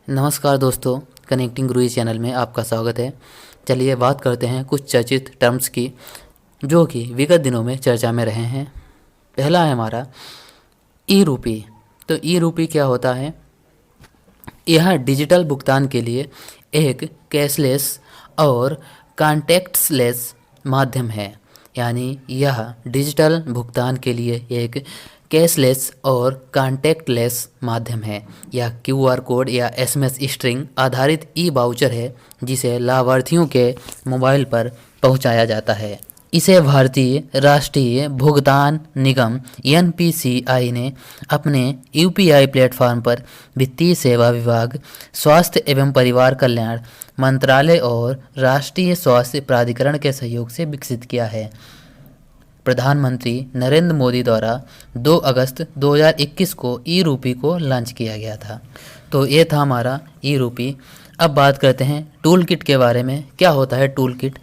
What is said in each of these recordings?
नमस्कार दोस्तों, कनेक्टिंग गुरुजी चैनल में आपका स्वागत है। चलिए बात करते हैं कुछ चर्चित टर्म्स की जो कि विगत दिनों में चर्चा में रहे हैं। पहला है हमारा ई रूपी। तो ई रूपी क्या होता है? यह डिजिटल भुगतान के लिए एक कैशलेस और कॉन्टैक्टलेस माध्यम है। यानी यह डिजिटल भुगतान के लिए एक कैशलेस और कॉन्टैक्टलेस माध्यम है। यह क्यूआर कोड या एसएमएस स्ट्रिंग आधारित ई वाउचर है जिसे लाभार्थियों के मोबाइल पर पहुंचाया जाता है। इसे भारतीय राष्ट्रीय भुगतान निगम एनपीसीआई ने अपने यूपीआई प्लेटफॉर्म पर वित्तीय सेवा विभाग, स्वास्थ्य एवं परिवार कल्याण मंत्रालय और राष्ट्रीय स्वास्थ्य प्राधिकरण के सहयोग से विकसित किया है। प्रधानमंत्री नरेंद्र मोदी द्वारा 2 अगस्त 2021 को ई रूपी को लॉन्च किया गया था। तो ये था हमारा ई रूपी। अब बात करते हैं टूल किट के बारे में। क्या होता है टूल किट?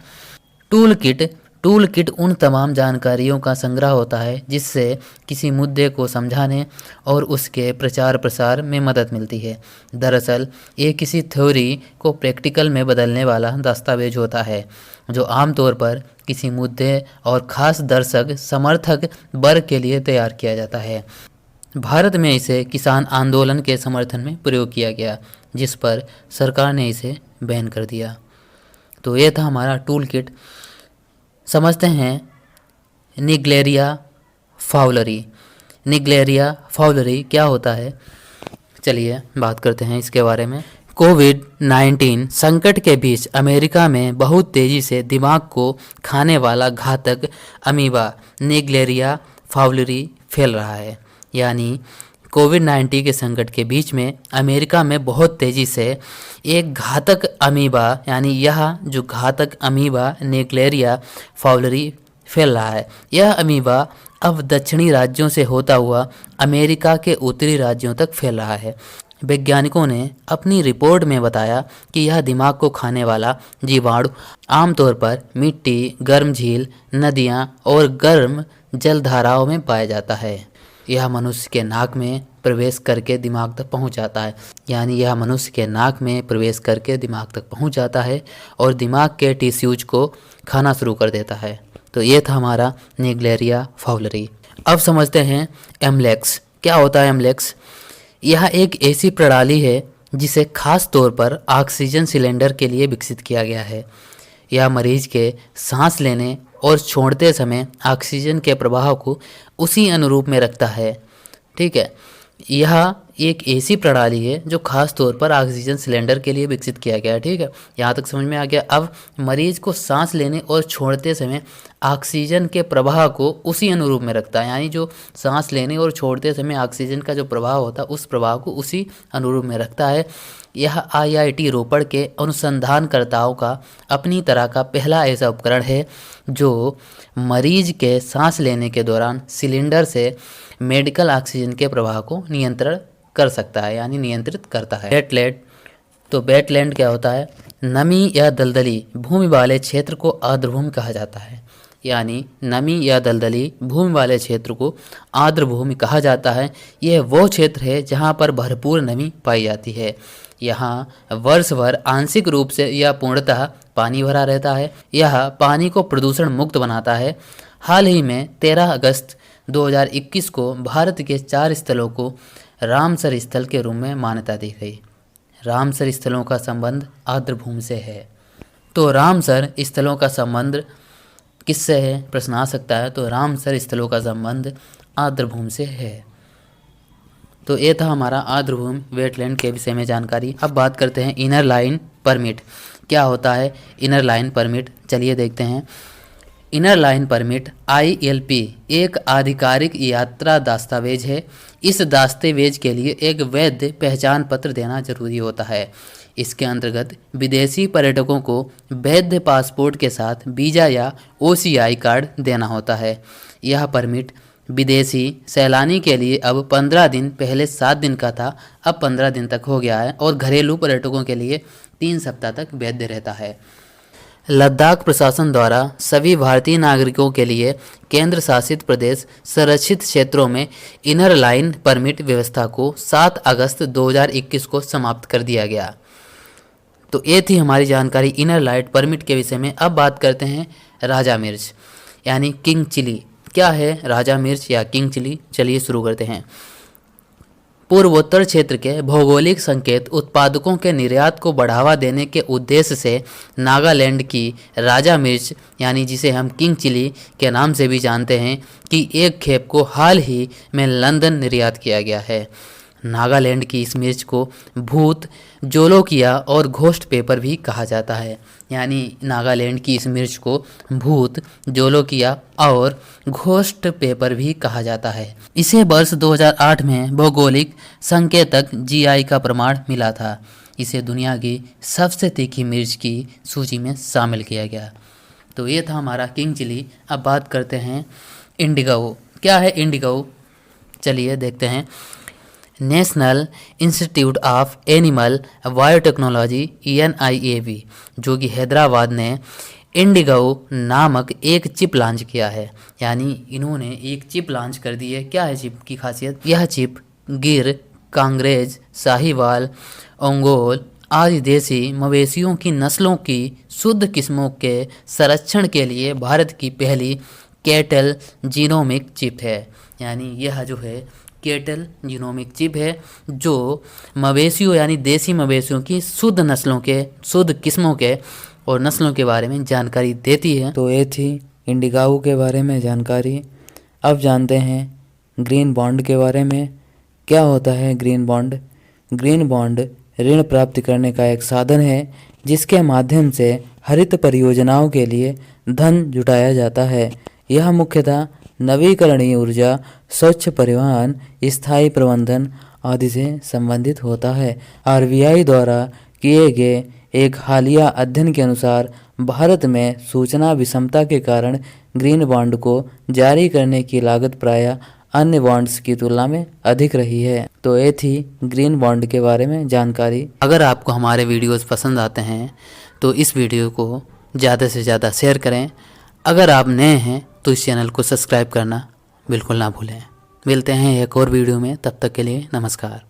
टूल किट उन तमाम जानकारियों का संग्रह होता है जिससे किसी मुद्दे को समझाने और उसके प्रचार प्रसार में मदद मिलती है। दरअसल ये किसी थ्योरी को प्रैक्टिकल में बदलने वाला दस्तावेज होता है जो आमतौर पर किसी मुद्दे और ख़ास दर्शक समर्थक वर्ग के लिए तैयार किया जाता है। भारत में इसे किसान आंदोलन के समर्थन में प्रयोग किया गया, जिस पर सरकार ने इसे बैन कर दिया। तो ये था हमारा टूल किट। समझते हैं निग्लेरिया फाउलरी। निग्लेरिया-फाउलरी क्या होता है? चलिए बात करते हैं इसके बारे में। कोविड-19 संकट के बीच अमेरिका में बहुत तेज़ी से दिमाग को खाने वाला घातक अमीबा निग्लेरिया फाउलरी फैल रहा है। यानी कोविड-19 के संकट के बीच में अमेरिका में बहुत तेज़ी से एक घातक अमीबा, यानी यह जो घातक अमीबा निग्लेरिया फाउलरी फैल रहा है, यह अमीबा अब दक्षिणी राज्यों से होता हुआ अमेरिका के उत्तरी राज्यों तक फैल रहा है। वैज्ञानिकों ने अपनी रिपोर्ट में बताया कि यह दिमाग को खाने वाला जीवाणु आमतौर पर मिट्टी, गर्म झील, नदियाँ और गर्म जलधाराओं में पाया जाता है। यह मनुष्य के नाक में प्रवेश करके दिमाग तक पहुंच जाता है। यानी यह मनुष्य के नाक में प्रवेश करके दिमाग तक पहुंच जाता है और दिमाग के टिश्यूज को खाना शुरू कर देता है। तो ये था हमारा निग्लेरिया फाउलरी। अब समझते हैं एमलेक्स। क्या होता है एमलेक्स? यह एक ऐसी प्रणाली है जिसे खास तौर पर ऑक्सीजन सिलेंडर के लिए विकसित किया गया है। यह मरीज के सांस लेने और छोड़ते समय ऑक्सीजन के प्रवाह को उसी अनुरूप में रखता है। ठीक है, यह एक ऐसी प्रणाली है जो खास तौर पर ऑक्सीजन सिलेंडर के लिए विकसित किया गया है। ठीक है, यहाँ तक समझ में आ गया। अब मरीज को सांस लेने और छोड़ते समय ऑक्सीजन के प्रवाह को उसी अनुरूप में रखता है। यानी जो सांस लेने और छोड़ते समय ऑक्सीजन का जो प्रवाह होता है उस प्रवाह को उसी अनुरूप में रखता है। यह आईआईटी रोपड़ के अनुसंधानकर्ताओं का अपनी तरह का पहला ऐसा उपकरण है जो मरीज के सांस लेने के दौरान सिलेंडर से मेडिकल ऑक्सीजन के प्रवाह को नियंत्रण कर सकता है, यानी नियंत्रित करता है। वेटलैंड। तो वेटलैंड क्या होता है? नमी या दलदली भूमि वाले क्षेत्र को आर्द्रभूमि कहा जाता है। यानी नमी या दलदली भूमि वाले क्षेत्र को आर्द्रभूमि कहा जाता है। यह वो क्षेत्र है जहाँ पर भरपूर नमी पाई जाती है। यहाँ वर्ष भर आंशिक रूप से या पूर्णतः पानी भरा रहता है। यह पानी को प्रदूषण मुक्त बनाता है। हाल ही में 13 अगस्त 2021 को भारत के 4 स्थलों को रामसर स्थल के रूप में मान्यता दी गई। रामसर स्थलों का संबंध आर्द्रभूमि से है। तो रामसर स्थलों का संबंध किससे है? प्रश्न आ सकता है। तो रामसर स्थलों का संबंध आर्द्रभूमि से है। तो ये था हमारा आर्द्रभूमि वेटलैंड के विषय में जानकारी। अब बात करते हैं इनर लाइन परमिट। क्या होता है इनर लाइन परमिट? चलिए देखते हैं। इनर लाइन परमिट ILP एक आधिकारिक यात्रा दस्तावेज है। इस दस्तावेज के लिए एक वैध पहचान पत्र देना जरूरी होता है। इसके अंतर्गत विदेशी पर्यटकों को वैध पासपोर्ट के साथ वीज़ा या OCI कार्ड देना होता है। यह परमिट विदेशी सैलानी के लिए अब 15 दिन, पहले 7 दिन का था, अब 15 दिन तक हो गया है और घरेलू पर्यटकों के लिए 3 सप्ताह तक वैध रहता है। लद्दाख प्रशासन द्वारा सभी भारतीय नागरिकों के लिए केंद्र शासित प्रदेश संरक्षित क्षेत्रों में इनर लाइन परमिट व्यवस्था को 7 अगस्त 2021 को समाप्त कर दिया गया। तो ये थी हमारी जानकारी इनर लाइन परमिट के विषय में। अब बात करते हैं राजा मिर्च यानी किंग चिली। क्या है राजा मिर्च या किंग चिली? चलिए शुरू करते हैं। पूर्वोत्तर क्षेत्र के भौगोलिक संकेत उत्पादकों के निर्यात को बढ़ावा देने के उद्देश्य से नागालैंड की राजा मिर्च यानी जिसे हम किंग चिली के नाम से भी जानते हैं कि एक खेप को हाल ही में लंदन निर्यात किया गया है। नागालैंड की इस मिर्च को भूत, जोलोकिया और घोस्ट पेपर भी कहा जाता है। यानी नागालैंड की इस मिर्च को भूत, जोलोकिया और घोस्ट पेपर भी कहा जाता है। इसे वर्ष 2008 में भौगोलिक संकेतक जीआई का प्रमाण मिला था। इसे दुनिया की सबसे तीखी मिर्च की सूची में शामिल किया गया। तो ये था हमारा किंग चिली। अब बात करते हैं इंडिगो। क्या है इंडिगो? चलिए देखते हैं। National institute of animal biotechnology NIAB जो कि हैदराबाद ने इंडिगो नामक एक चिप लॉन्च किया है। यानी इन्होंने एक चिप लॉन्च कर दी है। क्या है चिप की खासियत? यह चिप गिर, कांग्रेज, साहिवाल, ओंगोल आदि देसी मवेशियों की नस्लों की शुद्ध किस्मों के संरक्षण के लिए भारत की पहली कैटल जीनोमिक चिप है। यानी यह जो है कैटल जीनोमिक चिप है जो मवेशियों यानी देसी मवेशियों की शुद्ध नस्लों के, शुद्ध किस्मों के और नस्लों के बारे में जानकारी देती है। तो ये थी इंडिगो के बारे में जानकारी। अब जानते हैं ग्रीन बॉन्ड के बारे में। क्या होता है ग्रीन बॉन्ड? ग्रीन बॉन्ड ऋण प्राप्त करने का एक साधन है जिसके माध्यम से हरित परियोजनाओं के लिए धन जुटाया जाता है। यह मुख्यतः नवीकरणीय ऊर्जा, स्वच्छ परिवहन, स्थायी प्रबंधन आदि से संबंधित होता है। RBI द्वारा किए गए एक हालिया अध्ययन के अनुसार भारत में सूचना विषमता के कारण ग्रीन बॉन्ड को जारी करने की लागत प्रायः अन्य बॉन्ड्स की तुलना में अधिक रही है। तो ये थी ग्रीन बॉन्ड के बारे में जानकारी। अगर आपको हमारे वीडियोस पसंद आते हैं तो इस वीडियो को ज़्यादा से ज़्यादा शेयर करें। अगर आप नए हैं तो इस चैनल को सब्सक्राइब करना बिल्कुल ना भूलें। मिलते हैं एक और वीडियो में, तब तक के लिए नमस्कार।